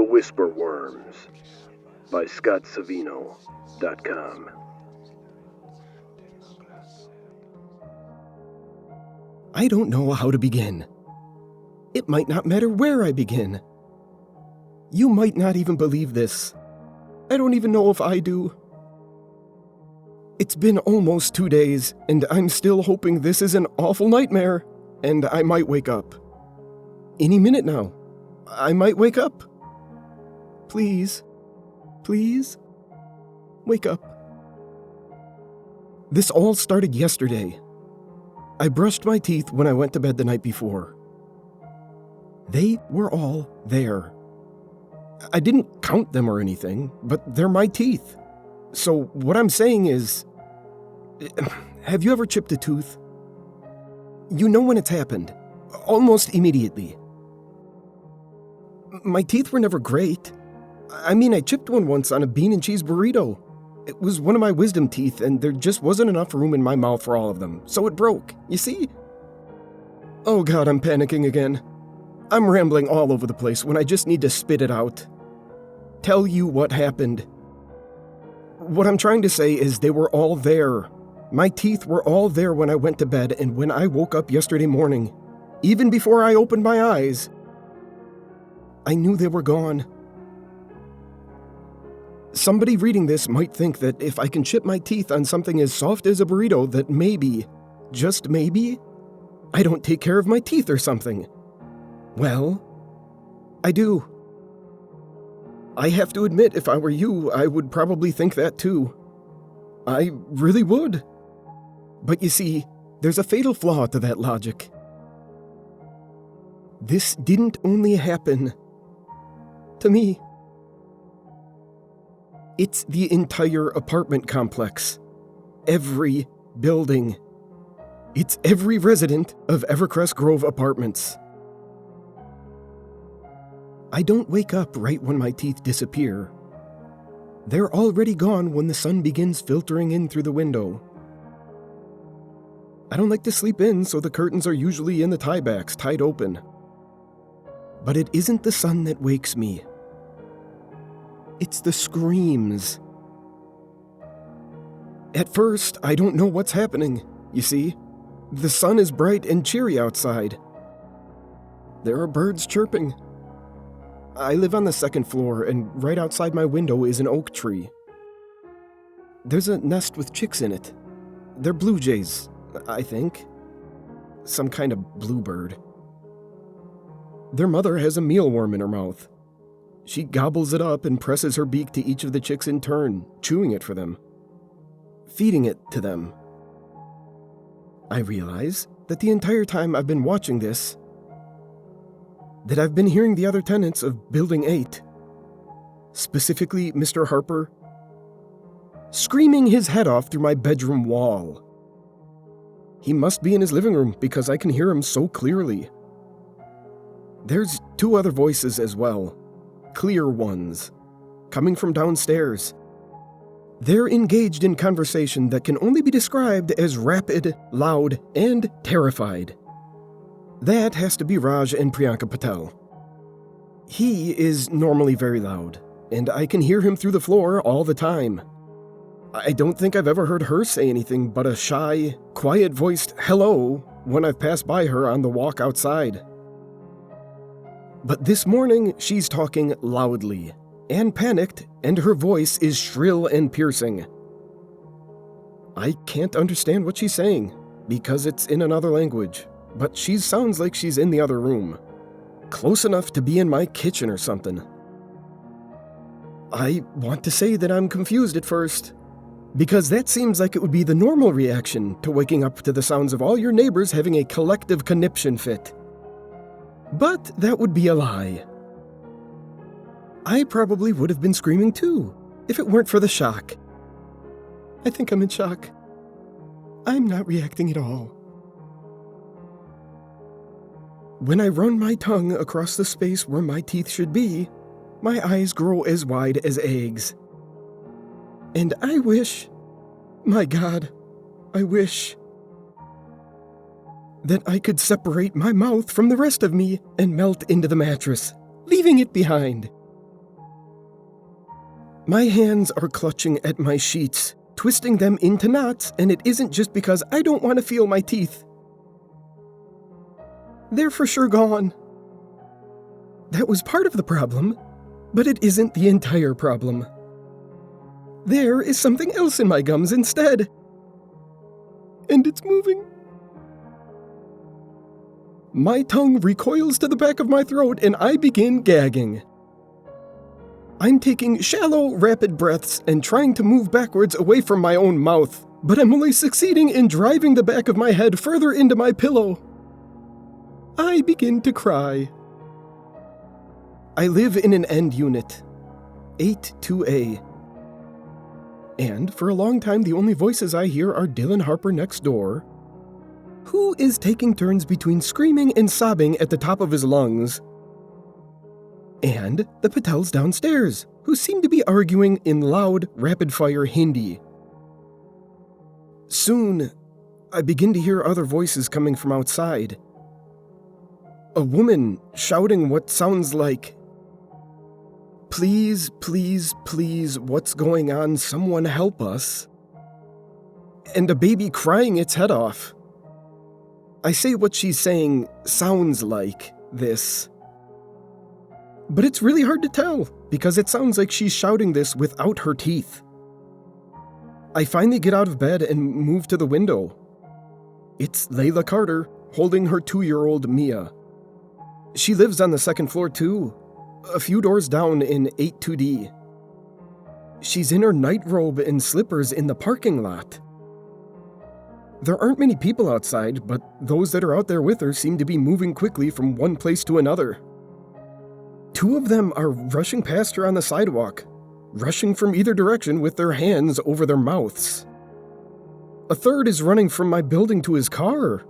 Whisper Worms by ScottSavino.com. I don't know how to begin. It might not matter where I begin. You might not even believe this. I don't even know if I do. It's been almost 2 days, and I'm still hoping this is an awful nightmare, and I might wake up. Any minute now, I might wake up. Please, please, wake up. This all started yesterday. I brushed my teeth when I went to bed the night before. They were all there. I didn't count them or anything, but they're my teeth. So what I'm saying is, have you ever chipped a tooth? You know when it's happened, almost immediately. My teeth were never great. I mean, I chipped one once on a bean and cheese burrito. It was one of my wisdom teeth, and there just wasn't enough room in my mouth for all of them, so it broke, you see? Oh God, I'm panicking again. I'm rambling all over the place when I just need to spit it out. Tell you what happened. What I'm trying to say is they were all there. My teeth were all there when I went to bed and when I woke up yesterday morning. Even before I opened my eyes, I knew they were gone. Somebody reading this might think that if I can chip my teeth on something as soft as a burrito, that maybe, just maybe, I don't take care of my teeth or something. Well, I do. I have to admit, if I were you, I would probably think that too. I really would. But you see, there's a fatal flaw to that logic. This didn't only happen to me. It's the entire apartment complex. Every building. It's every resident of Evercrest Grove Apartments. I don't wake up right when my teeth disappear. They're already gone when the sun begins filtering in through the window. I don't like to sleep in, so the curtains are usually in the tiebacks, tied open. But it isn't the sun that wakes me. It's the screams. At first, I don't know what's happening, you see. The sun is bright and cheery outside. There are birds chirping. I live on the second floor, and right outside my window is an oak tree. There's a nest with chicks in it. They're blue jays, I think. Some kind of bluebird. Their mother has a mealworm in her mouth. She gobbles it up and presses her beak to each of the chicks in turn, chewing it for them. Feeding it to them. I realize that the entire time I've been watching this, that I've been hearing the other tenants of Building 8, specifically Mr. Harper, screaming his head off through my bedroom wall. He must be in his living room because I can hear him so clearly. There's 2 other voices as well, clear ones, coming from downstairs. They're engaged in conversation that can only be described as rapid, loud, and terrified. That has to be Raj and Priyanka Patel. He is normally very loud, and I can hear him through the floor all the time. I don't think I've ever heard her say anything but a shy, quiet-voiced hello when I've passed by her on the walk outside. But this morning, she's talking loudly and panicked, and her voice is shrill and piercing. I can't understand what she's saying, because it's in another language. But she sounds like she's in the other room, close enough to be in my kitchen or something. I want to say that I'm confused at first, because that seems like it would be the normal reaction to waking up to the sounds of all your neighbors having a collective conniption fit. But that would be a lie. I probably would have been screaming too, if it weren't for the shock. I think I'm in shock. I'm not reacting at all. When I run my tongue across the space where my teeth should be, my eyes grow as wide as eggs. And I wish, my God, I wish that I could separate my mouth from the rest of me and melt into the mattress, leaving it behind. My hands are clutching at my sheets, twisting them into knots, and it isn't just because I don't want to feel my teeth. They're for sure gone. That was part of the problem, but it isn't the entire problem. There is something else in my gums instead. And it's moving. My tongue recoils to the back of my throat and I begin gagging. I'm taking shallow, rapid breaths and trying to move backwards away from my own mouth, but I'm only succeeding in driving the back of my head further into my pillow. I begin to cry. I live in an end unit, 8-2A. And for a long time, the only voices I hear are Dylan Harper next door, who is taking turns between screaming and sobbing at the top of his lungs, and the Patels downstairs, who seem to be arguing in loud, rapid-fire Hindi. Soon, I begin to hear other voices coming from outside. A woman shouting what sounds like, "Please, please, please, what's going on? Someone help us." And a baby crying its head off. I say what she's saying sounds like this. But it's really hard to tell, because it sounds like she's shouting this without her teeth. I finally get out of bed and move to the window. It's Layla Carter, holding her 2-year-old Mia. She lives on the second floor too, a few doors down in 82D. She's in her nightrobe and slippers in the parking lot. There aren't many people outside, but those that are out there with her seem to be moving quickly from one place to another. 2 of them are rushing past her on the sidewalk, rushing from either direction with their hands over their mouths. A third is running from my building to his car.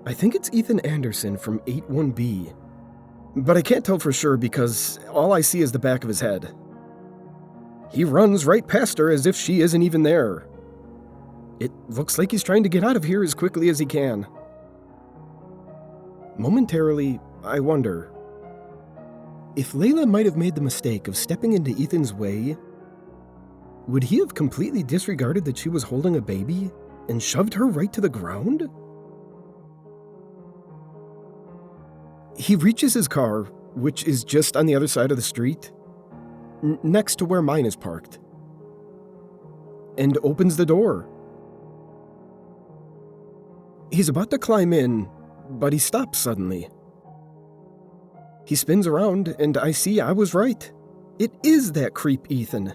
I think it's Ethan Anderson from 81B. But I can't tell for sure because all I see is the back of his head. He runs right past her as if she isn't even there. It looks like he's trying to get out of here as quickly as he can. Momentarily, I wonder if Layla might have made the mistake of stepping into Ethan's way. Would he have completely disregarded that she was holding a baby and shoved her right to the ground? He reaches his car, which is just on the other side of the street, next to where mine is parked, and opens the door. He's about to climb in, but he stops suddenly. He spins around, and I see I was right. It is that creep Ethan.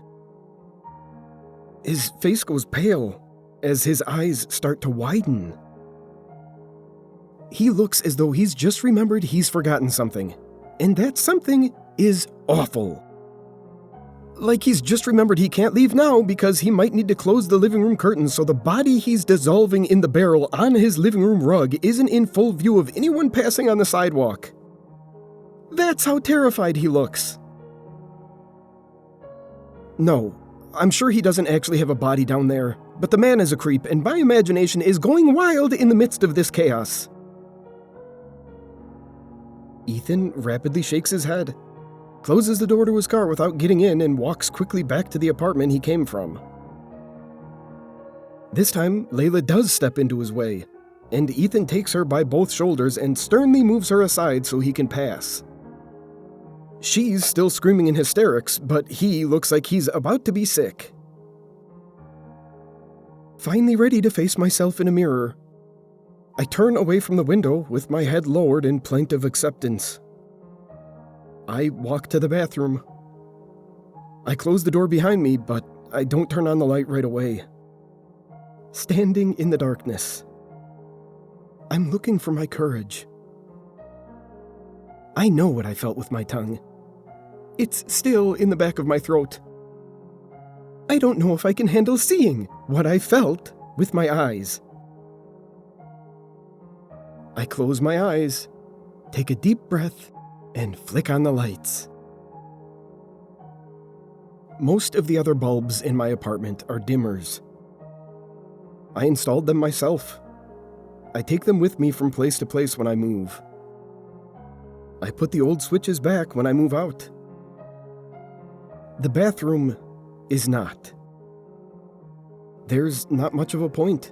His face goes pale as his eyes start to widen. He looks as though he's just remembered he's forgotten something, and that something is awful. Like he's just remembered he can't leave now because he might need to close the living room curtains so the body he's dissolving in the barrel on his living room rug isn't in full view of anyone passing on the sidewalk. That's how terrified he looks. No, I'm sure he doesn't actually have a body down there, but the man is a creep and my imagination is going wild in the midst of this chaos. Ethan rapidly shakes his head, closes the door to his car without getting in, and walks quickly back to the apartment he came from. This time, Layla does step into his way, and Ethan takes her by both shoulders and sternly moves her aside so he can pass. She's still screaming in hysterics, but he looks like he's about to be sick. Finally ready to face myself in a mirror, I turn away from the window with my head lowered in plaintive acceptance. I walk to the bathroom. I close the door behind me, but I don't turn on the light right away. Standing in the darkness, I'm looking for my courage. I know what I felt with my tongue. It's still in the back of my throat. I don't know if I can handle seeing what I felt with my eyes. I close my eyes, take a deep breath, and flick on the lights. Most of the other bulbs in my apartment are dimmers. I installed them myself. I take them with me from place to place when I move. I put the old switches back when I move out. The bathroom is not. There's not much of a point.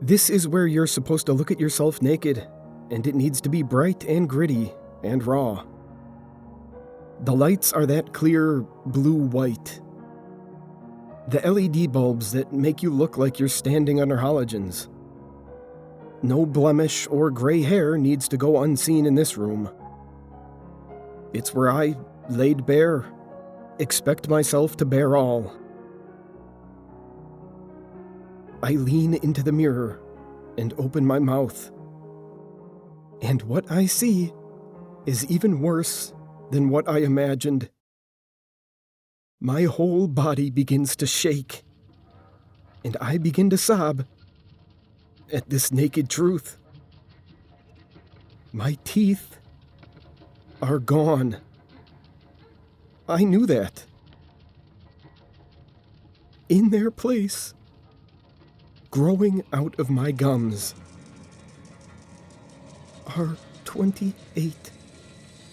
This is where you're supposed to look at yourself naked, and it needs to be bright and gritty and raw. The lights are that clear blue-white. The LED bulbs that make you look like you're standing under halogens. No blemish or gray hair needs to go unseen in this room. It's where I laid bare, expect myself to bear all. I lean into the mirror and open my mouth. And what I see is even worse than what I imagined. My whole body begins to shake, and I begin to sob at this naked truth. My teeth are gone. I knew that. In their place, growing out of my gums, are 28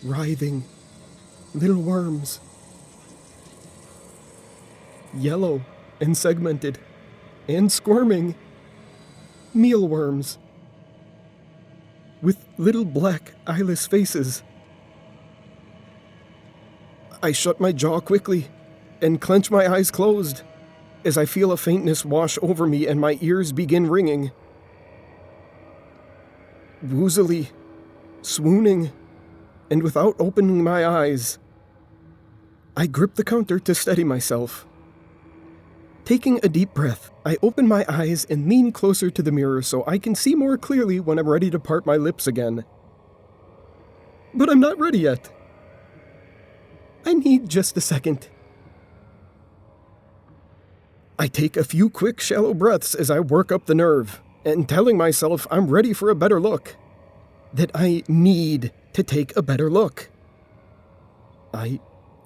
writhing little worms. Yellow and segmented and squirming mealworms with little black eyeless faces. I shut my jaw quickly and clench my eyes closed as I feel a faintness wash over me and my ears begin ringing. Woozily, swooning, and without opening my eyes, I grip the counter to steady myself. Taking a deep breath, I open my eyes and lean closer to the mirror so I can see more clearly when I'm ready to part my lips again. But I'm not ready yet. I need just a second. I take a few quick, shallow breaths as I work up the nerve, and telling myself I'm ready for a better look. That I need to take a better look. I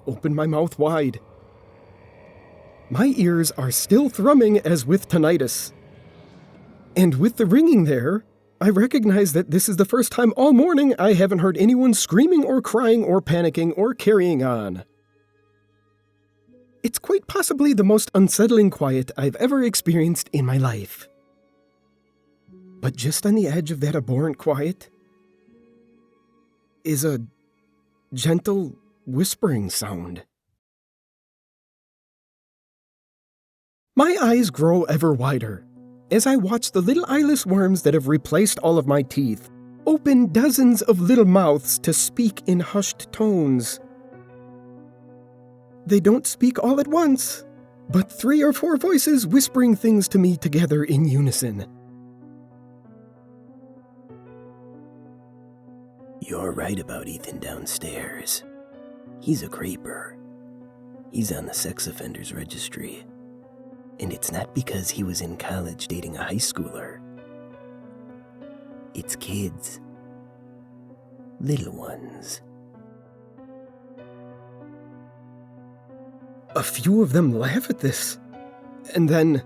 open my mouth wide. My ears are still thrumming as with tinnitus. And with the ringing there, I recognize that this is the first time all morning I haven't heard anyone screaming or crying or panicking or carrying on. It's quite possibly the most unsettling quiet I've ever experienced in my life. But just on the edge of that abhorrent quiet is a gentle whispering sound. My eyes grow ever wider as I watch the little eyeless worms that have replaced all of my teeth open dozens of little mouths to speak in hushed tones. They don't speak all at once, but 3 or 4 voices whispering things to me together in unison. You're right about Ethan downstairs. He's a creeper. He's on the sex offenders registry. And it's not because he was in college dating a high schooler. It's kids. Little ones. A few of them laugh at this, and then...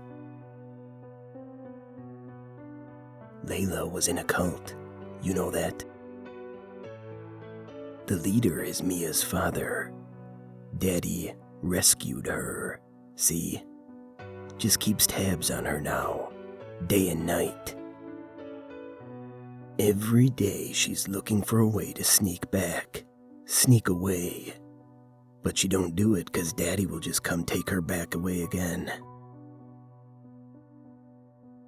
Layla was in a cult. You know that? The leader is Mia's father. Daddy rescued her. See? Just keeps tabs on her now, day and night. Every day she's looking for a way to sneak back, sneak away. But she don't do it because Daddy will just come take her back away again.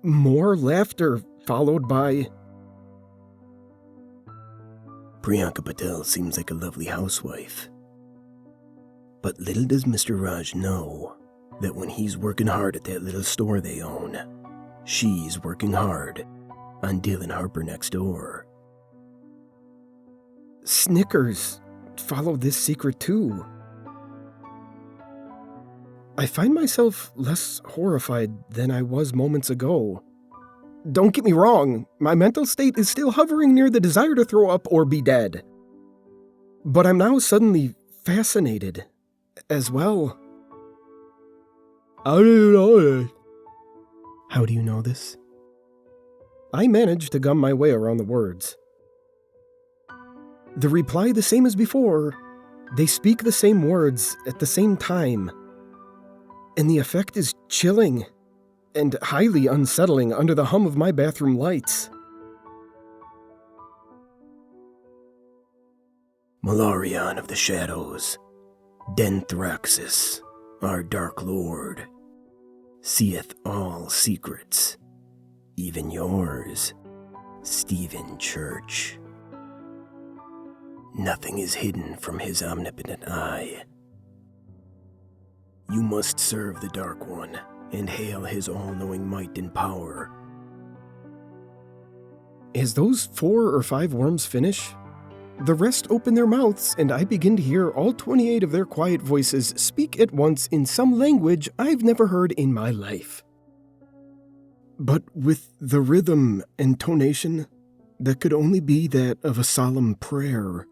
More laughter, followed by... Priyanka Patel seems like a lovely housewife. But little does Mr. Raj know that when he's working hard at that little store they own, she's working hard on Dylan Harper next door. Snickers follow this secret too. I find myself less horrified than I was moments ago. Don't get me wrong, my mental state is still hovering near the desire to throw up or be dead. But I'm now suddenly fascinated as well. How do you know this? How do you know this? I managed to gum my way around the words. The reply the same as before, They speak the same words at the same time, and the effect is chilling and highly unsettling under the hum of my bathroom lights. Malarion of the Shadows, Denthraxis, our Dark Lord, seeth all secrets, even yours, Stephen Church. Nothing is hidden from his omnipotent eye. You must serve the Dark One and hail his all-knowing might and power. As those 4 or 5 worms finish, the rest open their mouths, and I begin to hear all 28 of their quiet voices speak at once in some language I've never heard in my life. But with the rhythm and tonation that could only be that of a solemn prayer.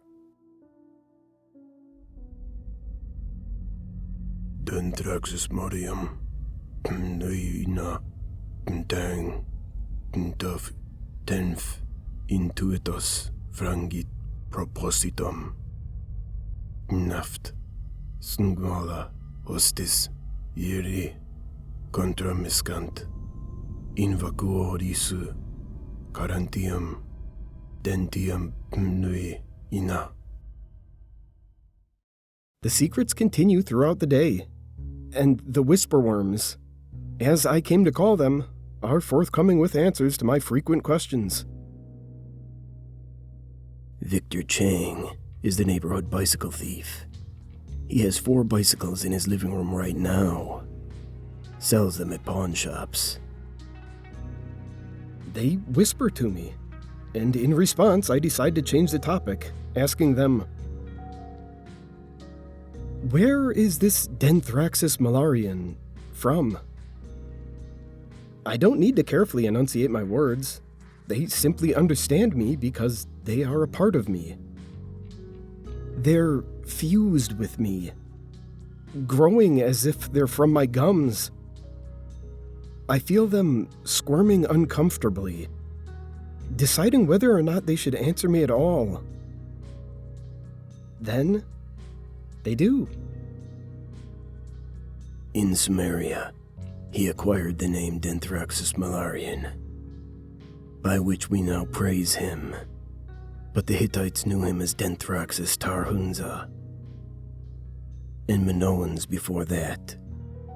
Denthraxis Mariam, Nuina, Dang, Daf, Tenf, Intuitus, Frangit, Propositum, Naft, Sngala, Hostis, Ieri, Contramiscant, Invacuoris, Carantium, Dentium, Nui, Ina. The secrets continue throughout the day, and the whisper worms, as I came to call them, are forthcoming with answers to my frequent questions. Victor Chang is the neighborhood bicycle thief. He has 4 bicycles in his living room right now. Sells them at pawn shops. They whisper to me, and in response I decide to change the topic, asking them, where is this Denthraxis Malarian from? I don't need to carefully enunciate my words. They simply understand me because they are a part of me. They're fused with me, growing as if they're from my gums. I feel them squirming uncomfortably, deciding whether or not they should answer me at all. Then, they do. In Samaria, he acquired the name Denthraxis Malarian, by which we now praise him. But the Hittites knew him as Denthraxis Tarhunza, and Minoans before that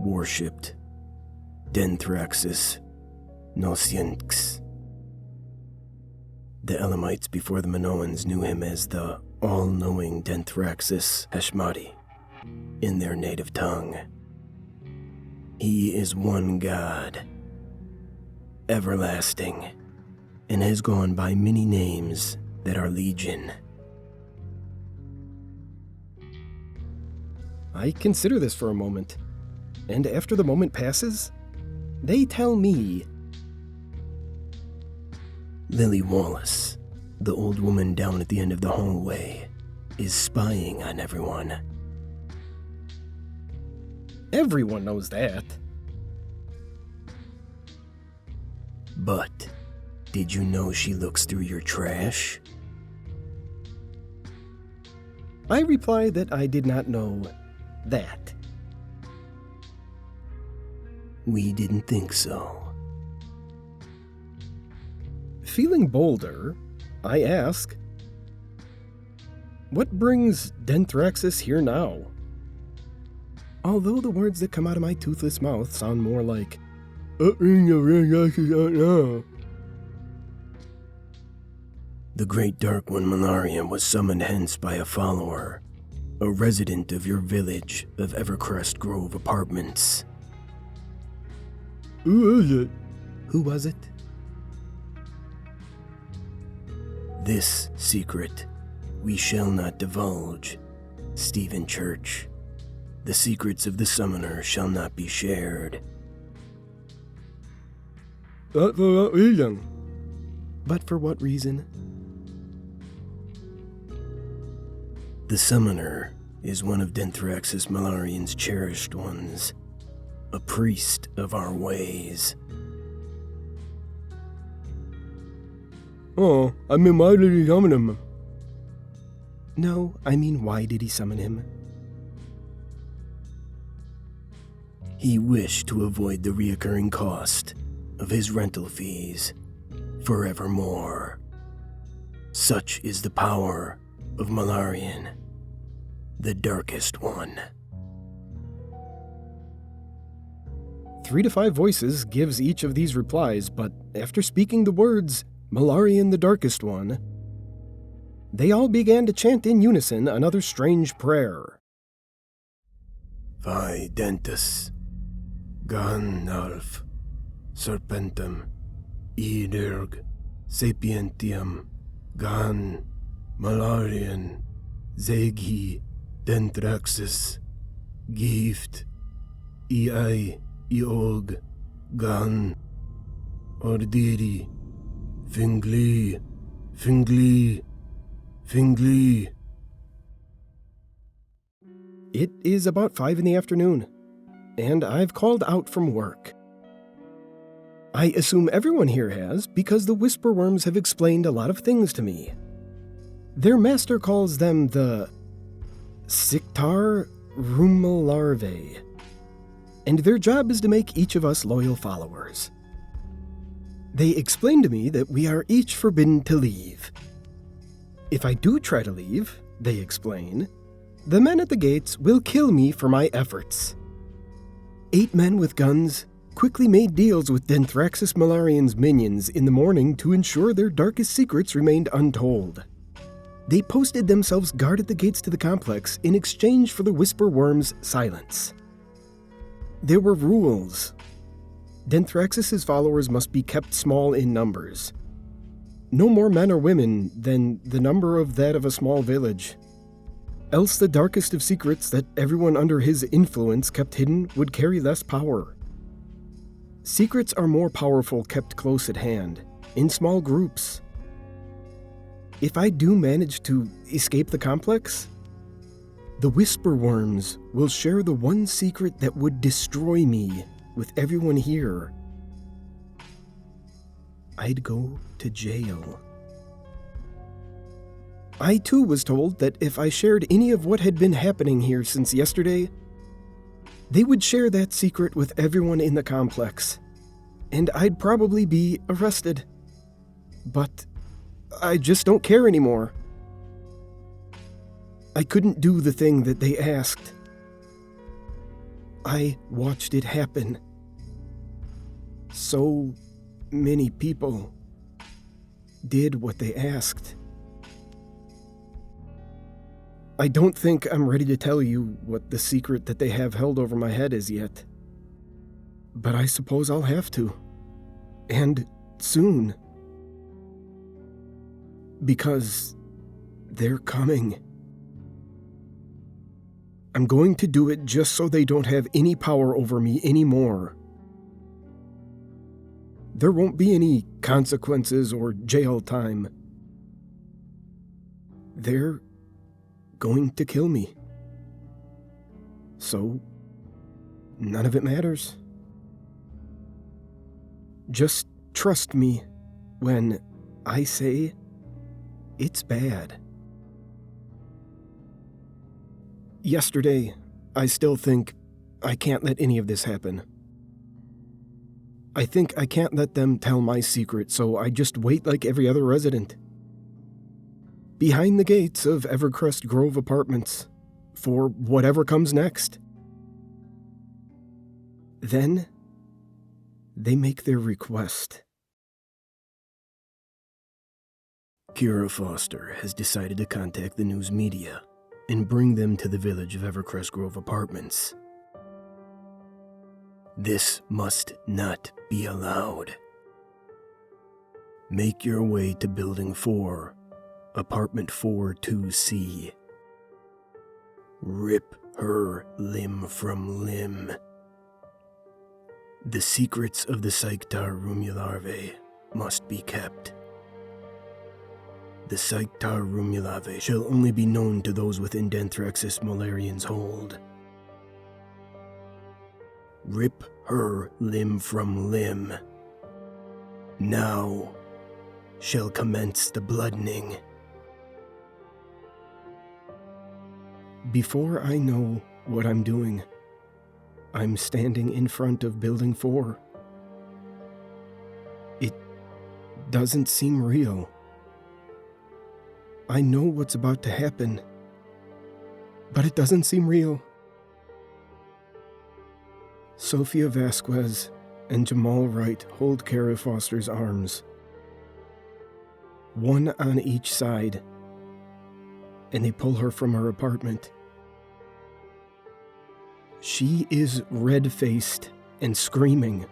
worshipped Denthraxis Nosyenks. The Elamites before the Minoans knew him as the all-knowing Denthraxis Hashmati in their native tongue. He is one God, everlasting, and has gone by many names that are legion. I consider this for a moment, and after the moment passes, they tell me. Lily Wallace, the old woman down at the end of the hallway, is spying on everyone. Everyone knows that. But did you know she looks through your trash? I reply that I did not know that. We didn't think so. Feeling bolder, I ask, what brings Denthraxis here now? Although the words that come out of my toothless mouth sound more like, The great Dark One Malarian was summoned hence by a follower, a resident of your village of Evercrest Grove Apartments. Who is it? Who was it? This secret we shall not divulge, Stephen Church. The secrets of the summoner shall not be shared. But for what reason? But for what reason? The summoner is one of Denthraxis Malarian's cherished ones, a priest of our ways. Oh, I mean, why did he summon him? No, I mean, why did he summon him? He wished to avoid the reoccurring cost of his rental fees forevermore. Such is the power of Malarian, the Darkest One. 3 to 5 voices gives each of these replies, but after speaking the words, Malarian the Darkest One, they all began to chant in unison another strange prayer. Vae dentus, gan alf, serpentem, iderg, sapientiam, gan, Malarian, zegi, dentraxis, gift, ei, iog, gan, ordiri, fingli, fingli, fingli. It is about 5 in the afternoon, and I've called out from work. I assume everyone here has, because the Whisperworms have explained a lot of things to me. Their master calls them the Siktar Rumalarve, and their job is to make each of us loyal followers. They explain to me that we are each forbidden to leave. If I do try to leave, they explain, the men at the gates will kill me for my efforts. 8 men with guns quickly made deals with Denthraxis Malarian's minions in the morning to ensure their darkest secrets remained untold. They posted themselves guard at the gates to the complex in exchange for the Whisperworm's silence. There were rules. Denthraxis' followers must be kept small in numbers. No more men or women than the number of that of a small village. Else the darkest of secrets that everyone under his influence kept hidden would carry less power. Secrets are more powerful kept close at hand, in small groups. If I do manage to escape the complex, the Whisperworms will share the one secret that would destroy me with everyone here. I'd go to jail. I too was told that if I shared any of what had been happening here since yesterday, they would share that secret with everyone in the complex, and I'd probably be arrested. But I just don't care anymore. I couldn't do the thing that they asked. I watched it happen. So many people did what they asked. I don't think I'm ready to tell you what the secret that they have held over my head is yet. But I suppose I'll have to. And soon. Because they're coming. I'm going to do it just so they don't have any power over me anymore. There won't be any consequences or jail time. They're going to kill me. So, none of it matters. Just trust me when I say it's bad. Yesterday, I still think I can't let any of this happen. I think I can't let them tell my secret, so I just wait like every other resident. Behind the gates of Evercrest Grove Apartments, for whatever comes next. Then, they make their request. Kira Foster has decided to contact the news media and bring them to the village of Evercrest Grove Apartments. This must not be allowed. Make your way to Building 4, Apartment 42C. Rip her limb from limb. The secrets of the Siktar Rumilarve must be kept. The Siktar Rumilarve shall only be known to those within Denthraxis Malarian's hold. Rip her limb from limb. Now shall commence the bloodening. Before I know what I'm doing, I'm standing in front of Building 4. It doesn't seem real. I know what's about to happen, but it doesn't seem real. Sophia Vasquez and Jamal Wright hold Kara Foster's arms, one on each side, and they pull her from her apartment. She is red-faced and screaming,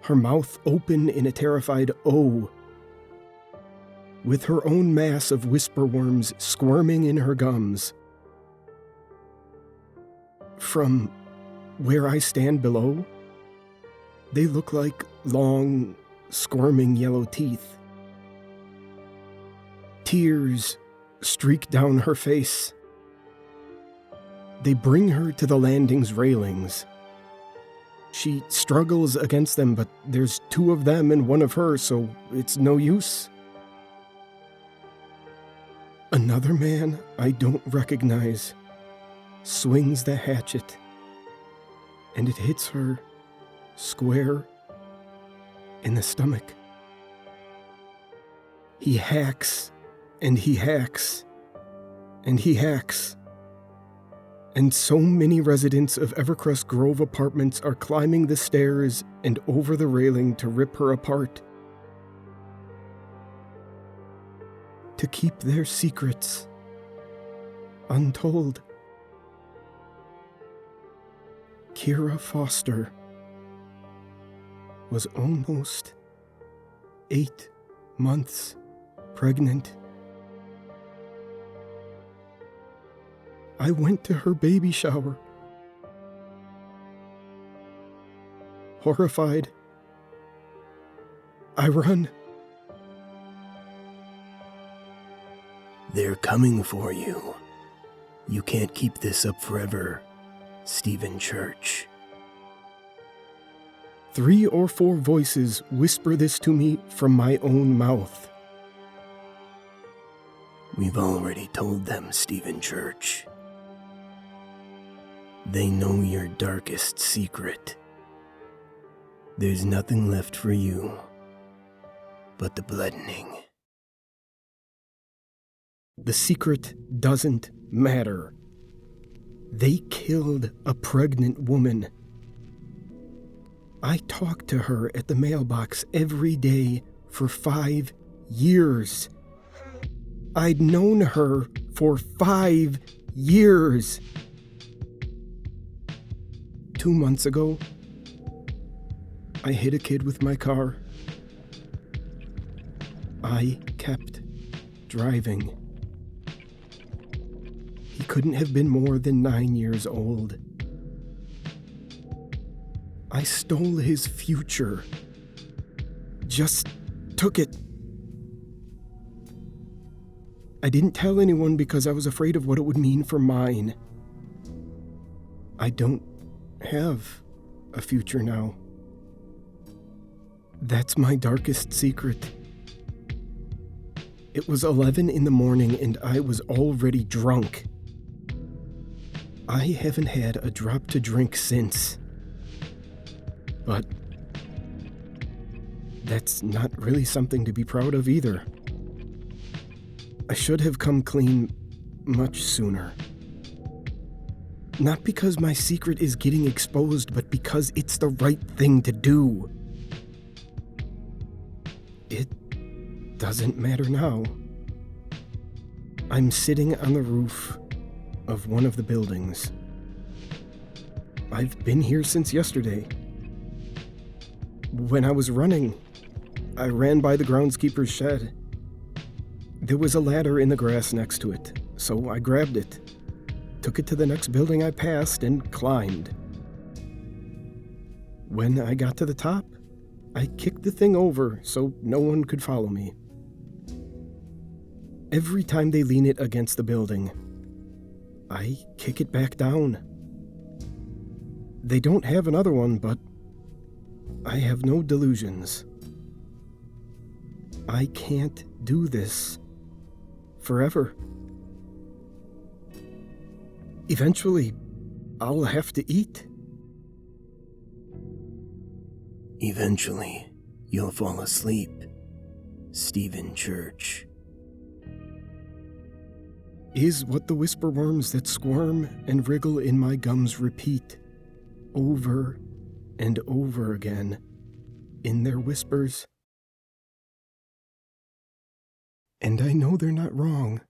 her mouth open in a terrified "oh," with her own mass of whisper worms squirming in her gums. From where I stand below, they look like long, squirming yellow teeth. Tears streak down her face. They bring her to the landing's railings. She struggles against them, but there's two of them and one of her, so it's no use. Another man I don't recognize swings the hatchet, and it hits her square in the stomach. He hacks, and he hacks, and he hacks. And so many residents of Evercrest Grove Apartments are climbing the stairs and over the railing to rip her apart, to keep their secrets untold. Kara Foster was almost 8 months pregnant. I went to her baby shower. Horrified, I run. They're coming for you. You can't keep this up forever, Stephen Church. 3 or 4 voices whisper this to me from my own mouth. We've already told them, Stephen Church. They know your darkest secret. There's nothing left for you but the bloodening. The secret doesn't matter. They killed a pregnant woman. I talked to her at the mailbox every day for 5 years. I'd known her for 5 years. 2 months ago, I hit a kid with my car. I kept driving. He couldn't have been more than 9 years old. I stole his future. Just took it. I didn't tell anyone because I was afraid of what it would mean for mine. I don't have a future now. That's my darkest secret. It was 11 in the morning and I was already drunk. I haven't had a drop to drink since. But that's not really something to be proud of either. I should have come clean much sooner. Not because my secret is getting exposed, but because it's the right thing to do. It doesn't matter now. I'm sitting on the roof of one of the buildings. I've been here since yesterday. When I was running, I ran by the groundskeeper's shed. There was a ladder in the grass next to it, so I grabbed it, took it to the next building I passed, and climbed. When I got to the top, I kicked the thing over so no one could follow me. Every time they lean it against the building, I kick it back down. They don't have another one, but I have no delusions. I can't do this forever. Eventually, I'll have to eat. Eventually, you'll fall asleep. Stephen Church. Is what the whisper worms that squirm and wriggle in my gums repeat, over and over again, in their whispers. And I know they're not wrong.